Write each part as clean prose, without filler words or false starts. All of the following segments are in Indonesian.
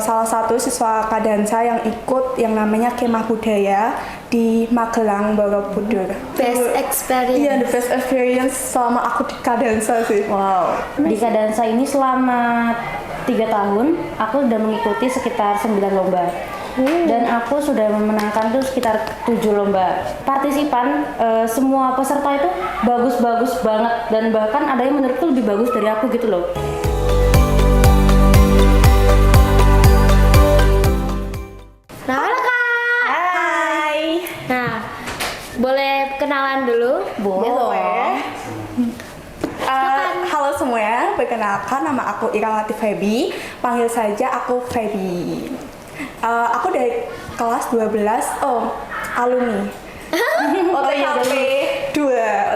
salah satu siswa Kadansa yang ikut yang namanya Kemah Budaya di Magelang, Borobudur. Best experience. Iya, the best experience selama aku di Kadansa sih. Wow, di Kadansa ini selama 3 tahun aku sudah mengikuti sekitar 9 lomba. Dan aku sudah memenangkan tuh sekitar 7 lomba. Partisipan semua peserta itu bagus-bagus banget, dan bahkan ada yang menurutku lebih bagus dari aku gitu loh. Nah, halo Kak. Hai. Nah, boleh kenalan dulu? Boleh. Halo semuanya, perkenalkan nama aku Ira Latif Febi, panggil saja aku Febi. Aku dari kelas 12, alumni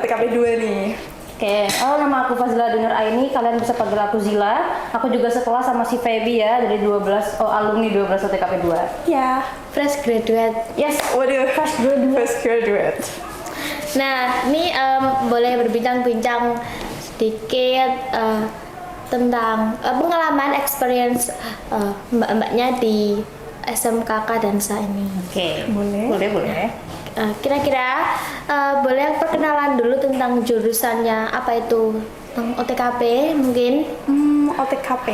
OTKP 2 nih. Oke, nama aku Fazila Dinur Aini, kalian bisa panggil aku Zila. Aku juga sekelas sama si Febi ya, dari alumni 12 OTKP 2. Ya, Fresh graduate. Yes, waduh, first graduate. Nah, ini boleh berbincang-bincang sedikit tentang pengalaman experience mbak-mbaknya di SMK Kadansa ini. Oke, boleh. Kira-kira boleh perkenalan dulu tentang jurusannya, apa itu OTKP mungkin? OTKP.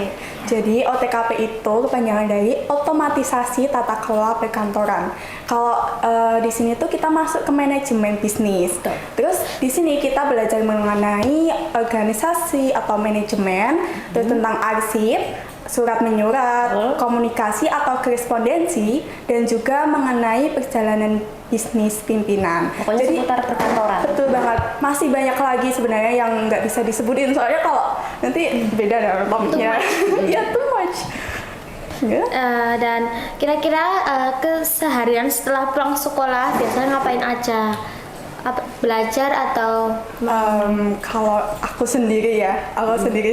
Jadi OTKP itu kepanjangan dari otomatisasi tata kelola perkantoran. Kalau di sini tuh kita masuk ke manajemen bisnis. Terus di sini kita belajar mengenai organisasi atau manajemen, terus tentang arsip, surat menyurat, komunikasi atau korespondensi, dan juga mengenai perjalanan bisnis pimpinan. Pokoknya Jadi seputar perkantoran. betul banget. Masih banyak lagi sebenarnya yang nggak bisa disebutin, soalnya kalau nanti beda deh topiknya. Ya, too much. Ya. Dan kira-kira keseharian setelah pulang sekolah biasanya ngapain aja? Belajar atau Kalau aku sendiri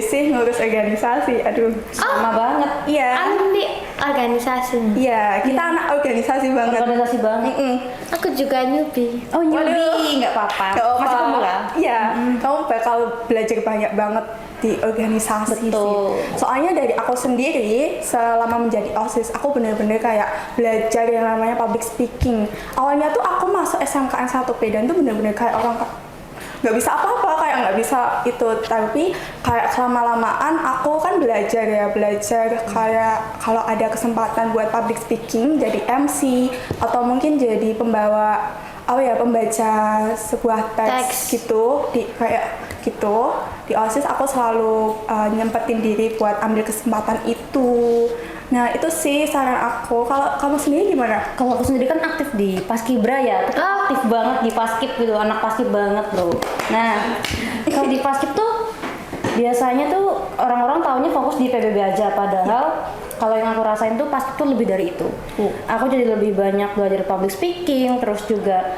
sih ngurus organisasi. Aduh, Sama banget. iya. alumni organisasi? Iya, kita anak organisasi banget. Organisasi banget. Aku juga newbie. Oh, Waduh. newbie, nggak apa-apa. Nggak apa-apa. Masih pemula. Iya, kamu bakal belajar banyak banget di organisasi Betul. sih. Soalnya dari aku sendiri selama menjadi OSIS, aku bener-bener kayak belajar yang namanya public speaking. Awalnya tuh aku masuk SMKN 1P dan tuh bener-bener kayak orang nggak bisa apa-apa, kayak nggak bisa itu, tapi kayak selama-lamaan aku kan belajar kayak kalau ada kesempatan buat public speaking jadi MC atau mungkin jadi pembaca sebuah teks gitu di OSIS aku selalu nyempetin diri buat ambil kesempatan itu. Nah, itu sih saran aku. Kalau kamu sendiri gimana? Kalau aku sendiri kan aktif di Paskibra ya, aktif banget di Paskib gitu, anak Paskib banget loh. Nah, kalau di Paskib tuh biasanya tuh orang-orang taunya fokus di PBB aja, padahal kalau yang aku rasain tuh Paskib tuh lebih dari itu. Aku jadi lebih banyak belajar public speaking, terus juga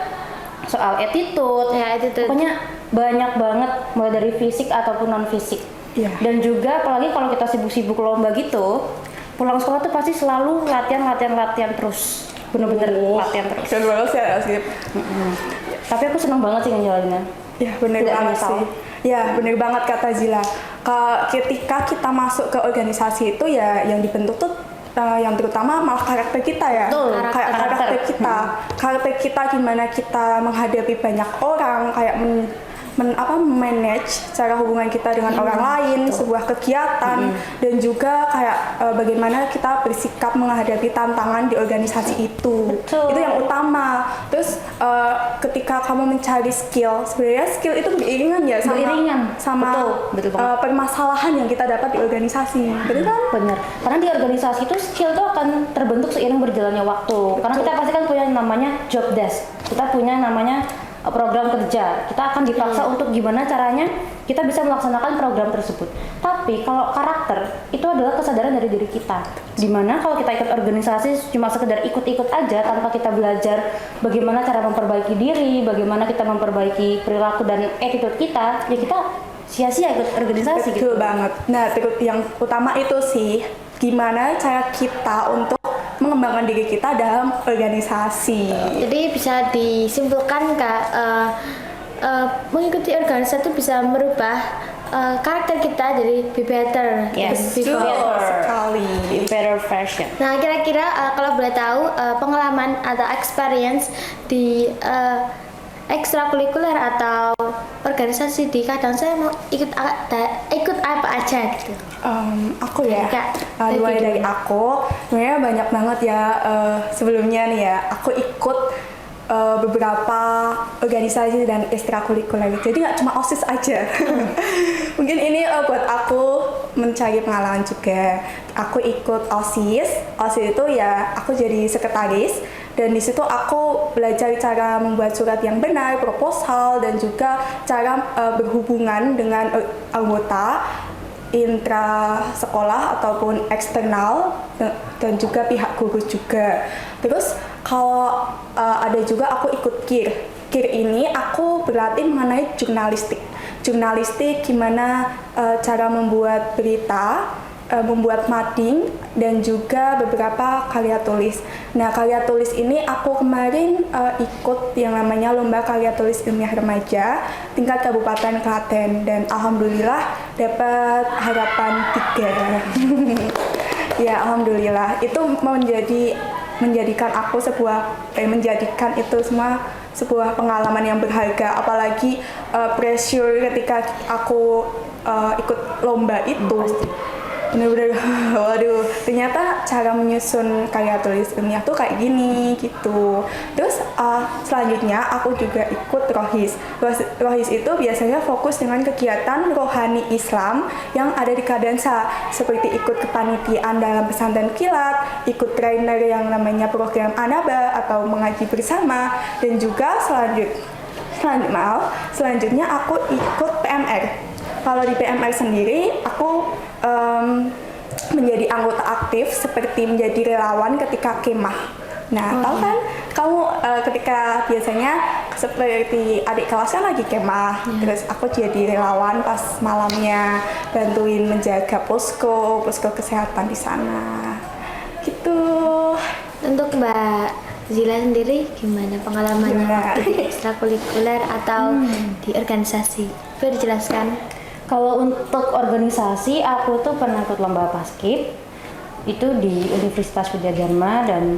soal attitude. Ya, attitude. Pokoknya banyak banget, mulai dari fisik ataupun non fisik. Iya. Dan juga apalagi kalau kita sibuk-sibuk lomba gitu, pulang sekolah tuh pasti selalu latihan terus, bener-bener latihan terus. Keren banget sih, asik. Tapi aku seneng banget sih ngejalaninnya. Ya, bener Tidak banget menyesal. sih. Ya, bener banget kata Zila. Ketika kita masuk ke organisasi itu ya yang dibentuk tuh yang terutama malah karakter kita ya. Betul, Karakter kita. Karakter kita gimana kita menghadapi banyak orang, kayak manage cara hubungan kita dengan orang lain, sebuah kegiatan, dan juga kayak bagaimana kita bersikap menghadapi tantangan di organisasi itu. Betul. Itu yang utama. Terus ketika kamu mencari skill, sebenarnya skill itu beriringan ya sama Betul banget. permasalahan yang kita dapat di organisasi. Betul kan? Bener, karena di organisasi itu skill tuh akan terbentuk seiring berjalannya waktu. Karena kita pasti kan punya namanya job desk, kita punya namanya program kerja. Kita akan dipaksa untuk gimana caranya kita bisa melaksanakan program tersebut. Tapi kalau karakter itu adalah kesadaran dari diri kita. Dimana kalau kita ikut organisasi cuma sekedar ikut-ikut aja tanpa kita belajar bagaimana cara memperbaiki diri, bagaimana kita memperbaiki perilaku dan attitude kita, ya kita sia-sia ikut organisasi. Betul gitu. banget. Nah, terus yang utama itu sih gimana cara kita untuk mengembangkan diri kita dalam organisasi. Jadi bisa disimpulkan Kak, mengikuti organisasi itu bisa merubah karakter kita jadi be better. Yes. Be Betul better. sekali. Better version. Nah, kira-kira kalau boleh tahu pengalaman atau experience di ekstrakurikuler atau organisasi di kadang saya mau ikut apa aja gitu. Aku ya, Kak, mulai dari dari aku, sebenarnya banyak banget ya sebelumnya nih ya, aku ikut beberapa organisasi dan ekstrakurikuler, jadi nggak cuma OSIS aja. Mungkin ini buat aku mencari pengalaman juga. Aku ikut OSIS itu ya aku jadi sekretaris, dan di situ aku belajar cara membuat surat yang benar, proposal, dan juga cara berhubungan dengan anggota intra sekolah ataupun eksternal, dan juga pihak guru juga. Terus kalau ada juga aku ikut KIR. KIR ini aku berlatih mengenai jurnalistik gimana cara membuat berita, membuat mading, dan juga beberapa karya tulis. Nah, karya tulis ini aku kemarin ikut yang namanya Lomba Karya Tulis Ilmiah Remaja tingkat Kabupaten Klaten, dan alhamdulillah dapat harapan 3. Ya, alhamdulillah. Itu menjadikan aku menjadikan itu semua sebuah pengalaman yang berharga, apalagi pressure ketika aku ikut lomba itu. Bener-bener, waduh, ternyata cara menyusun karya tulis ilmiah tuh kayak gini gitu. Terus selanjutnya aku juga ikut Rohis. Rohis itu biasanya fokus dengan kegiatan rohani Islam yang ada di Kadansa, seperti ikut kepanitiaan dalam pesantren kilat, ikut trainer yang namanya program Anaba atau mengaji bersama, dan juga selanjutnya aku ikut PMR. Kalau di PMR sendiri, aku menjadi anggota aktif seperti menjadi relawan ketika kemah. Nah, tahu kan kamu ketika biasanya seperti adik kelas kan lagi kemah, terus aku jadi relawan pas malamnya, bantuin menjaga posko kesehatan di sana. Gitu. Untuk Mbak Zila sendiri gimana pengalamannya waktu di ekstrakurikuler atau di organisasi? Boleh dijelaskan? Kalau untuk organisasi, aku tuh pernah ikut lomba paskib itu di Universitas Widya Dharma, dan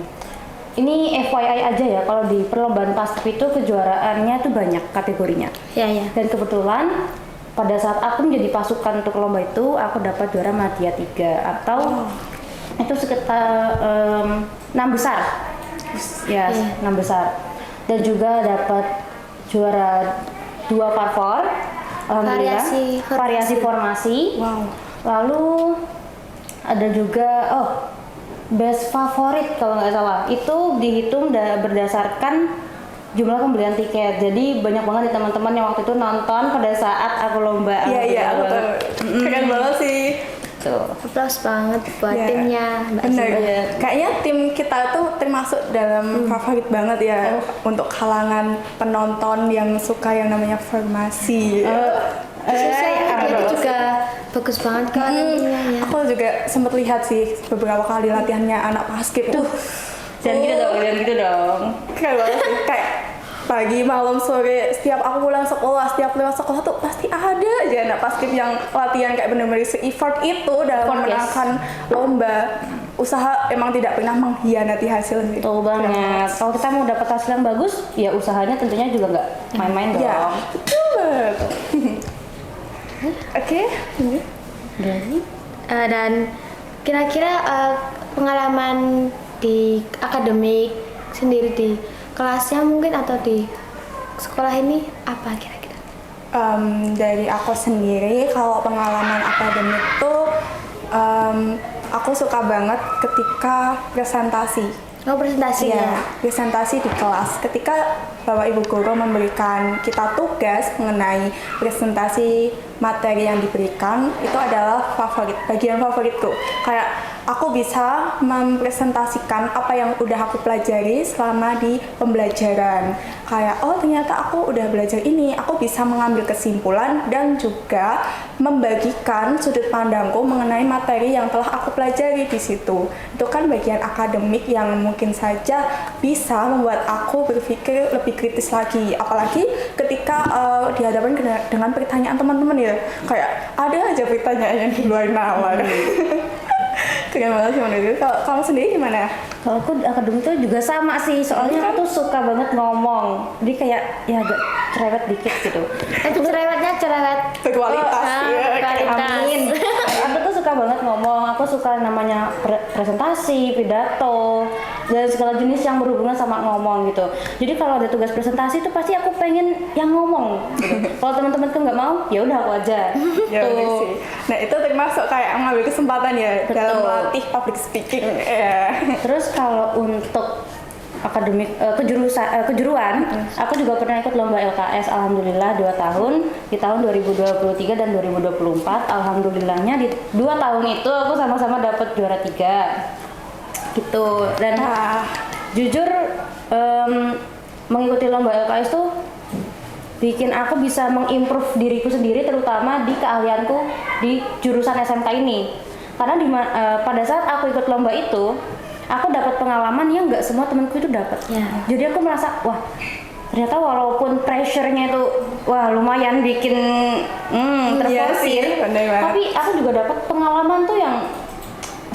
ini FYI aja ya, kalau di perlombaan paskib itu kejuaraannya tuh banyak kategorinya. Ya. Dan kebetulan pada saat aku menjadi pasukan untuk lomba itu, aku dapat juara Madya 3 atau itu sekitar 6 besar. Ya, 6 besar. Dan juga dapat juara 2 parfor. Variasi formasi. Wow. Lalu ada juga best favorit kalau nggak salah. Itu dihitung berdasarkan jumlah pembelian tiket. Jadi banyak banget nih teman-teman yang waktu itu nonton pada saat aku lomba. Iya, aku tahu. Keren banget sih. Tuh. Aplaus banget buat timnya Mbak Bener. Zila. Kayaknya tim kita tuh termasuk dalam favorit banget ya untuk kalangan penonton yang suka yang namanya formasi. Itu juga bagus banget kan timnya ya. Aku juga sempat lihat sih beberapa kali latihannya anak paskib tuh. Jangan gitu dong. Keren banget sih. Kayak pagi, malam, sore, setiap aku pulang sekolah, setiap lewat sekolah tuh pasti ada aja anak paskib yang latihan kayak bener-bener se-effort itu dalam memenangkan lomba. Usaha emang tidak pernah mengkhianati hasil sih. Betul banget. Kalau kita mau dapat hasil yang bagus, ya usahanya tentunya juga nggak main-main dong. Ya, betul. Oke. Dan kira-kira pengalaman di akademik sendiri di kelasnya mungkin atau di sekolah ini apa kira-kira? Dari aku sendiri, kalau pengalaman akademik tuh aku suka banget ketika presentasi. Presentasi ya? Presentasi di kelas. Ketika Bapak Ibu Guru memberikan kita tugas mengenai presentasi materi yang diberikan, itu adalah bagian favoritku. Kayak aku bisa mempresentasikan apa yang udah aku pelajari selama di pembelajaran. Kayak, ternyata aku udah belajar ini, aku bisa mengambil kesimpulan dan juga membagikan sudut pandangku mengenai materi yang telah aku pelajari di situ. Itu kan bagian akademik yang mungkin saja bisa membuat aku berpikir lebih kritis lagi. Apalagi ketika dihadapkan dengan pertanyaan teman-teman ya. ya, kayak ada aja pertanyaan yang di luar nalar. Keren banget sih menurut gue. Kalau kamu sendiri gimana? Kalau aku akademik tuh juga sama sih, soalnya aku tuh suka banget ngomong. Jadi kayak ya agak cerewet dikit gitu. Tapi cerewetnya cerewet Berkualitas ya. kualitas. Amin. Aku tuh suka banget ngomong. Aku suka namanya presentasi, pidato, dan segala jenis yang berhubungan sama ngomong gitu. Jadi kalau ada tugas presentasi tuh pasti aku pengen yang ngomong. Gitu. Kalau teman-temanku nggak mau, ya udah aku aja. Ya udah Tuh. sih. Nah itu termasuk kayak mengambil kesempatan ya dalam Betul. melatih public speaking. Ya. Terus kalau untuk akademik kejuruan, aku juga pernah ikut lomba LKS, alhamdulillah 2 tahun di tahun 2023 dan 2024. Alhamdulillahnya di 2 tahun itu aku sama-sama dapat juara 3 gitu. Dan jujur mengikuti lomba LKS tuh bikin aku bisa mengimprove diriku sendiri, terutama di keahlianku di jurusan SMK ini. Karena pada saat aku ikut lomba itu, aku dapat pengalaman yang nggak semua temanku itu dapat. Ya. Jadi aku merasa, wah ternyata walaupun pressure-nya itu wah lumayan bikin Iya sih, terforsir, bener banget. tapi aku juga dapat pengalaman tuh yang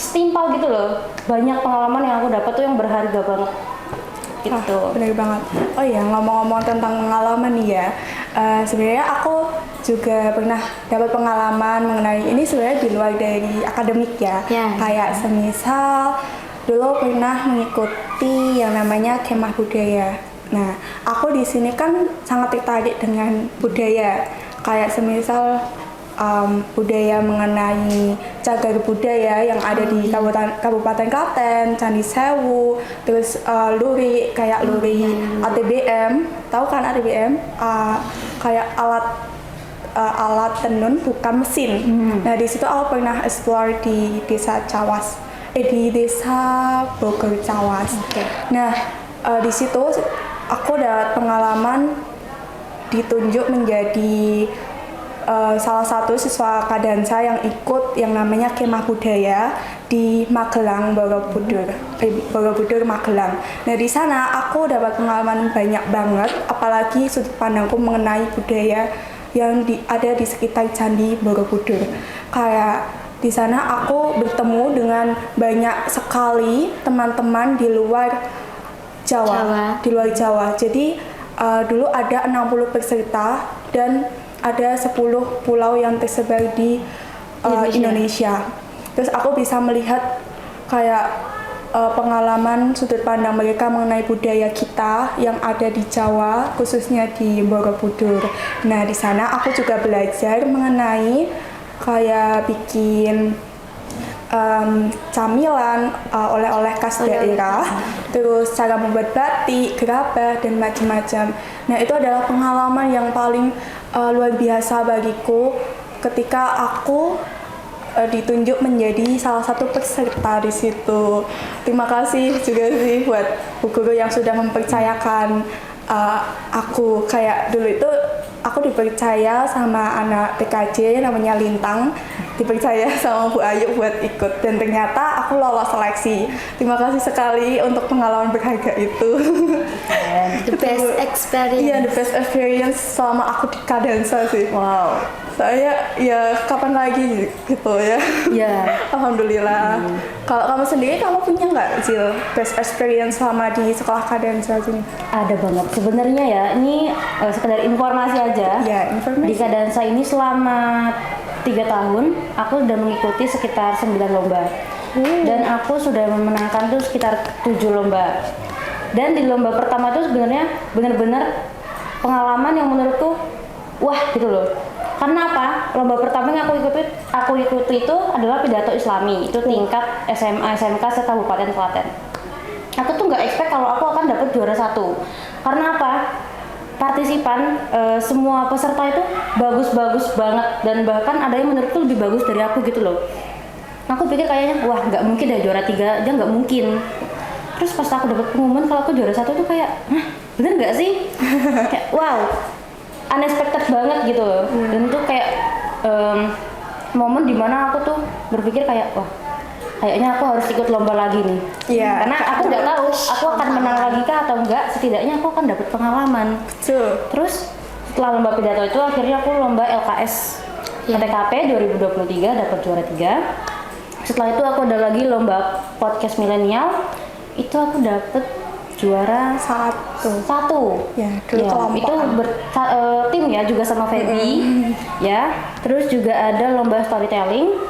setimpal gitu loh. Banyak pengalaman yang aku dapat tuh yang berharga banget. Gitu. Bener banget. Oh iya, ngomong-ngomong tentang pengalaman nih ya, sebenarnya aku juga pernah dapat pengalaman mengenai ini sebenarnya di luar dari akademik ya. Ya. Kayak semisal dulu pernah mengikuti yang namanya kemah budaya. Nah, aku di sini kan sangat tertarik dengan budaya. Kayak semisal budaya mengenai cagar budaya yang ada di Kabupaten Klaten, Candi Sewu, terus luri kayak luri ATBM, tahu kan ATBM? Kayak alat tenun bukan mesin. Nah di situ aku pernah explore di desa Cawas, di desa Bogor Cawas. Nah di situ aku dapat pengalaman ditunjuk menjadi salah satu siswa Kadansa yang ikut yang namanya kemah budaya di Magelang, Borobudur Magelang. Nah di sana aku dapat pengalaman banyak banget, apalagi sudut pandangku mengenai budaya yang ada di sekitar Candi Borobudur. Kayak di sana aku bertemu dengan banyak sekali teman-teman di luar Jawa. Di luar Jawa. Jadi dulu ada 60 peserta dan ada 10 pulau yang tersebar di Indonesia. Terus aku bisa melihat kayak pengalaman sudut pandang mereka mengenai budaya kita yang ada di Jawa, khususnya di Borobudur. Nah, di sana aku juga belajar mengenai kayak bikin camilan, oleh-oleh khas daerah, terus cara membuat batik, gerabah, dan macam-macam. Nah, itu adalah pengalaman yang paling luar biasa bagiku ketika aku ditunjuk menjadi salah satu peserta di situ. Terima kasih juga sih buat Bu Guru yang sudah mempercayakan aku. Kayak dulu itu aku dipercaya sama anak PKJ namanya Lintang, dipercaya sama Bu Ayu buat ikut, dan ternyata aku lolos seleksi. Terima kasih sekali untuk pengalaman berharga itu. The best experience. Iya, the best experience selama aku di Kadansa sih. Wow. Saya ya kapan lagi gitu ya. Iya. Alhamdulillah. Kalau kamu sendiri, kamu punya nggak Zil best experience selama di sekolah Kadansa sini? Ada banget. Sebenarnya ya, ini sekedar informasi aja. Ya, informasi. Di Kadansa ini selama 3 tahun, aku sudah mengikuti sekitar 9 lomba. Dan aku sudah memenangkan tuh sekitar 7 lomba. Dan di lomba pertama tuh sebenarnya benar-benar pengalaman yang menurutku wah gitu loh. Karena apa? Lomba pertama yang aku ikuti itu adalah pidato Islami. Itu tingkat SMA SMK se-Kabupaten Klaten. Aku tuh nggak expect kalau aku akan dapat juara 1. Karena apa? Partisipan semua peserta itu bagus-bagus banget, dan bahkan ada yang menurutku lebih bagus dari aku gitu loh. Aku pikir kayaknya wah nggak mungkin deh, juara 3 aja nggak mungkin. Terus pas aku dapat pengumuman kalau aku juara 1 tuh kayak, hah bener nggak sih? Kayak wow, unexpected banget gitu loh. Dan itu kayak momen dimana aku tuh berpikir kayak wah kayaknya aku harus ikut lomba lagi nih. Iya. Karena aku nggak tahu aku akan menang lagi kah atau enggak, setidaknya aku akan dapat pengalaman. Betul. Terus setelah lomba pidato itu akhirnya aku lomba LKS. TKP 2023 dapat juara 3. Setelah itu aku ada lagi lomba podcast milenial, itu aku dapat juara satu. Ya, dulu itu tim ya juga sama Feby. Ya, terus juga ada lomba storytelling.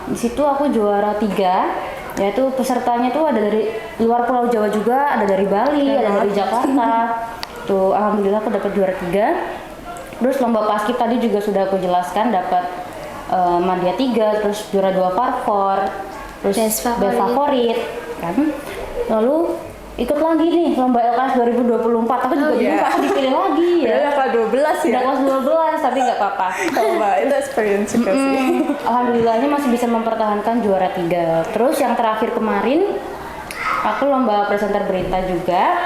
Di situ aku juara 3. Yaitu pesertanya tuh ada dari luar Pulau Jawa juga, ada dari Bali, ada dari Jakarta. Tuh alhamdulillah aku dapat juara 3. Terus lomba paskib tadi juga sudah aku jelaskan, dapat Madya 3, terus juara 2 Parfor, terus Best favorit kan. Lalu ikut lagi nih lomba LKS 2024, tapi juga bingung aku dipilih lagi ya. Udah kelas 12 ya? Udah kelas 12 tapi nggak apa-apa. Itu experience juga sih. Alhamdulillahnya masih bisa mempertahankan juara 3. Terus yang terakhir kemarin aku lomba presenter berita juga.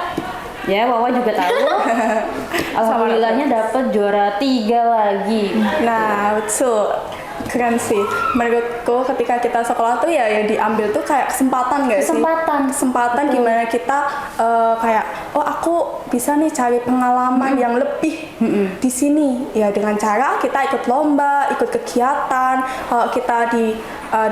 Ya, Wawa juga tahu. Alhamdulillahnya dapat juara 3 lagi. Nah, betul. Keren sih. Menurutku ketika kita sekolah tuh ya diambil tuh kayak kesempatan nggak sih? Kesempatan gimana kita kayak aku bisa nih cari pengalaman yang lebih di sini ya dengan cara kita ikut lomba, ikut kegiatan. Kalau kita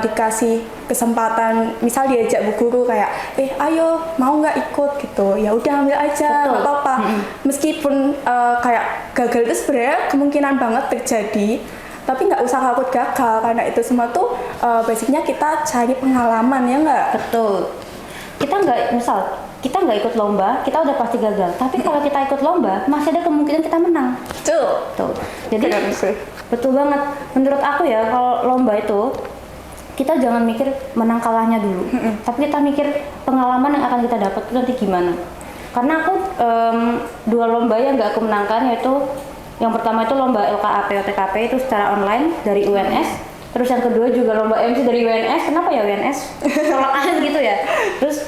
dikasih kesempatan, misal diajak bu guru kayak ayo mau nggak ikut gitu, ya udah ambil aja nggak apa-apa. Meskipun kayak gagal itu sebenarnya kemungkinan banget terjadi, tapi nggak usah takut gagal karena itu semua tuh basicnya kita cari pengalaman ya nggak? Betul. Kita nggak ikut lomba, kita udah pasti gagal. Tapi kalau kita ikut lomba, masih ada kemungkinan kita menang. Betul. Jadi betul banget. Menurut aku ya, kalau lomba itu kita jangan mikir menang kalahnya dulu, tapi kita mikir pengalaman yang akan kita dapat itu nanti gimana. Karena aku 2 lomba yang nggak aku menangkan, yaitu yang pertama itu lomba LKAP OTKP itu secara online dari UNS. Terus yang kedua juga lomba MC dari UNS. Kenapa ya UNS? Tolak aja gitu ya. Terus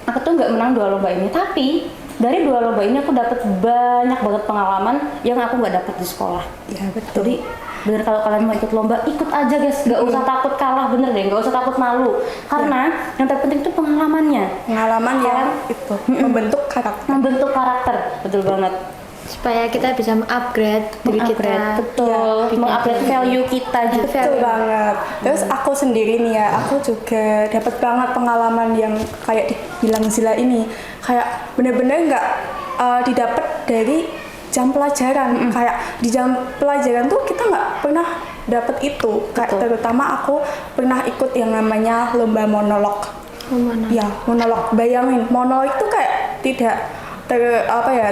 aku tuh nggak menang 2 lomba ini, tapi dari 2 lomba ini aku dapat banyak banget pengalaman yang aku nggak dapat di sekolah. Ya betul. Jadi bener kalau kalian mau ikut lomba, ikut aja guys, nggak usah takut kalah, bener deh, nggak usah takut malu. Karena yang terpenting itu pengalamannya. Pengalaman yang itu membentuk karakter. Betul banget. Supaya kita bisa mengupgrade diri kita. Betul. Mengupgrade value kita juga. Betul banget. Terus aku sendiri nih ya, aku juga dapat banget pengalaman yang kayak dibilang Zila ini, kayak bener-bener nggak didapat dari jam pelajaran. Kayak di jam pelajaran tuh kita nggak pernah dapat itu. Kayak terutama aku pernah ikut yang namanya lomba monolog. Ya, monolog. Bayangin, monolog itu kayak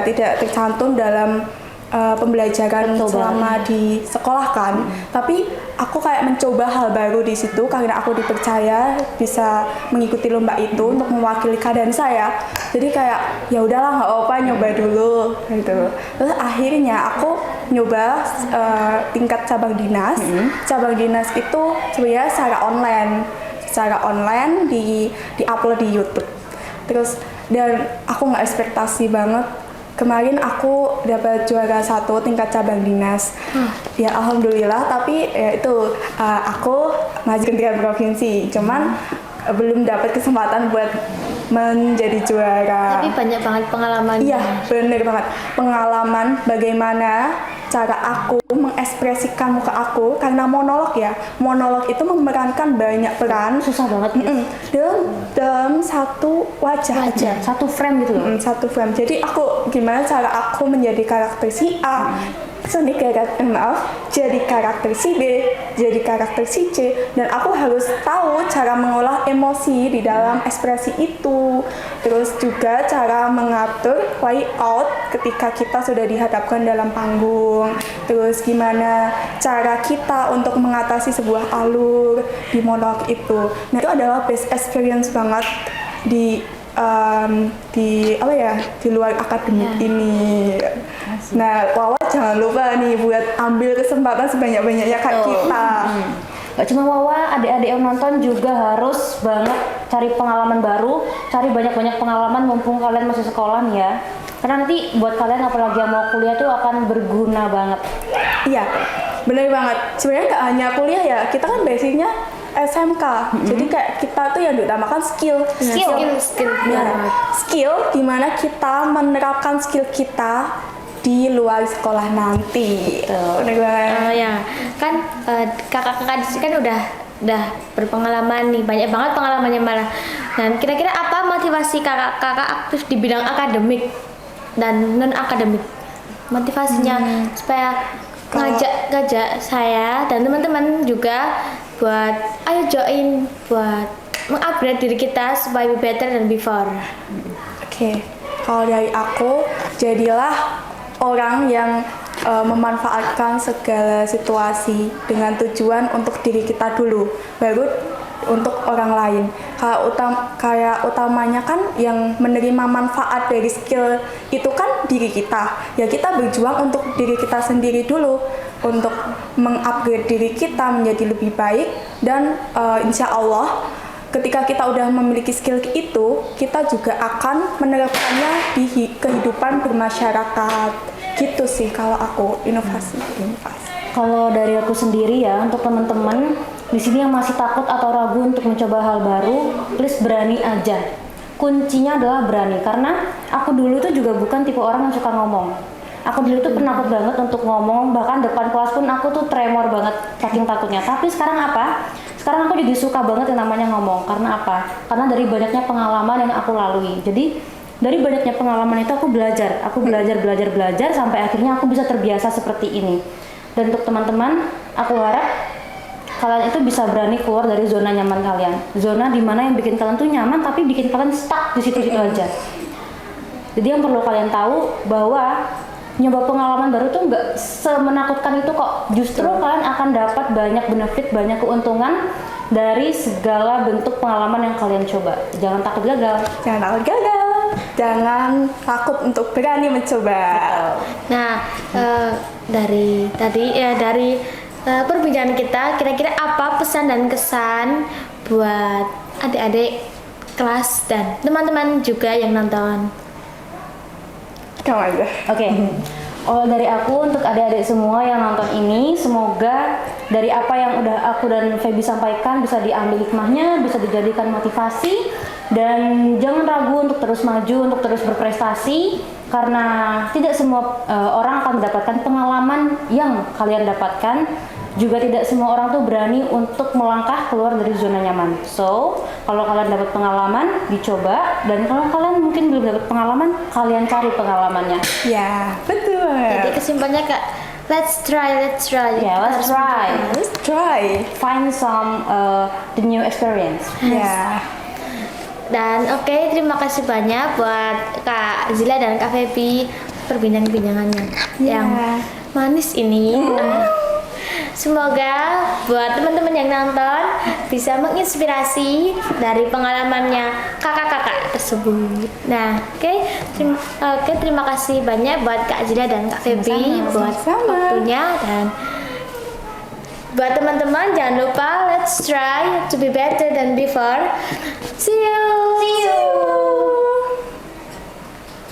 tidak tercantum dalam pembelajaran selama di sekolah kan. Tapi aku kayak mencoba hal baru di situ karena aku dipercaya bisa mengikuti lomba itu untuk mewakili keadaan saya. Jadi kayak ya udahlah nggak apa-apa, nyoba dulu gitu. Terus akhirnya aku nyoba tingkat cabang dinas. Cabang dinas itu sebenarnya secara online di-upload di YouTube. Terus dan aku nggak ekspektasi banget, kemarin aku dapat juara 1 tingkat cabang dinas. Ya alhamdulillah, tapi ya itu aku maju ke 3 provinsi, cuman belum dapat kesempatan buat menjadi juara. Tapi banyak banget pengalaman. Iya, bener banget. Pengalaman bagaimana cara aku mengekspresikan muka aku, karena monolog ya. Monolog itu memerankan banyak peran. Susah banget. Dalam satu wajah. Satu frame gitu loh. Satu frame. Jadi gimana cara aku menjadi karakter si A, jadi karakter si B, jadi karakter si C, dan aku harus tahu cara mengolah emosi di dalam ekspresi itu. Terus juga cara mengatur layout ketika kita sudah dihadapkan dalam panggung. Terus gimana cara kita untuk mengatasi sebuah alur di monolog itu. Nah, itu adalah best experience banget di luar akademik ini. Nah, Wawa jangan lupa nih buat ambil kesempatan sebanyak-banyaknya kayak kita. Gak cuma Wawa, adik-adik yang nonton juga harus banget cari pengalaman baru, cari banyak-banyak pengalaman mumpung kalian masih sekolah nih ya. Karena nanti buat kalian apalagi yang mau kuliah tuh akan berguna banget. Iya, bener banget. Sebenarnya nggak hanya kuliah ya, kita kan basicnya SMK. Jadi kayak kita tuh yang diutamakan skill. Skill. Skill dimana kita menerapkan skill kita di luar sekolah nanti. Bener banget. Ya kan kakak-kakak di sini kan udah berpengalaman nih, banyak banget pengalamannya malah. Dan kira-kira apa motivasi kakak-kakak aktif di bidang akademik dan non akademik? Motivasinya supaya ngajak saya dan teman-teman juga buat ayo join buat mengupgrade diri kita supaya be better than before. Oke, kalau dari aku, jadilah orang yang memanfaatkan segala situasi dengan tujuan untuk diri kita dulu, baru untuk orang lain. Kayak utamanya kan yang menerima manfaat dari skill itu kan diri kita. Ya kita berjuang untuk diri kita sendiri dulu, untuk mengupgrade diri kita menjadi lebih baik, dan insya Allah ketika kita udah memiliki skill itu, kita juga akan menerapkannya di kehidupan bermasyarakat. Gitu sih kalau aku inovasi. Kalau dari aku sendiri ya, untuk teman-teman di sini yang masih takut atau ragu untuk mencoba hal baru, please berani aja. Kuncinya adalah berani, karena aku dulu tuh juga bukan tipe orang yang suka ngomong. Aku dulu tuh penakut banget untuk ngomong, bahkan depan kelas pun aku tuh tremor banget saking takutnya. Tapi sekarang apa? Sekarang aku jadi suka banget yang namanya ngomong. Karena apa? Karena dari banyaknya pengalaman yang aku lalui. Jadi dari banyaknya pengalaman itu aku belajar sampai akhirnya aku bisa terbiasa seperti ini. Dan untuk teman-teman, aku harap kalian itu bisa berani keluar dari zona nyaman kalian. Zona dimana yang bikin kalian tuh nyaman tapi bikin kalian stuck di situ-situ aja. Jadi yang perlu kalian tahu bahwa nyoba pengalaman baru tuh nggak semenakutkan itu kok. Justru kalian akan dapat banyak benefit, banyak keuntungan dari segala bentuk pengalaman yang kalian coba. Jangan takut gagal. Jangan takut gagal. Jangan takut untuk berani mencoba. Nah, dari perbincangan kita, kira-kira apa pesan dan kesan buat adik-adik kelas dan teman-teman juga yang nonton? Kamu aja. Oke. Dari aku untuk adik-adik semua yang nonton ini, semoga dari apa yang udah aku dan Feby sampaikan bisa diambil hikmahnya, bisa dijadikan motivasi, dan jangan ragu untuk terus maju, untuk terus berprestasi, karena tidak semua orang akan mendapatkan pengalaman yang kalian dapatkan. Juga tidak semua orang tuh berani untuk melangkah keluar dari zona nyaman. So, kalau kalian dapat pengalaman, dicoba. Dan kalau kalian mungkin belum dapat pengalaman, kalian cari pengalamannya. Ya, betul. Jadi kesimpulannya Kak, let's try. Yeah, let's try. Let's try. Find some the new experience. Ya. Dan oke, terima kasih banyak buat Kak Zila dan Kak Feby perbincangan-perbincangannya yang manis ini. Semoga buat teman-teman yang nonton bisa menginspirasi dari pengalamannya kakak-kakak tersebut. Nah, terima kasih banyak buat Kak Zila dan Kak Feby buat waktunya, dan buat teman-teman jangan lupa let's try to be better than before. See you.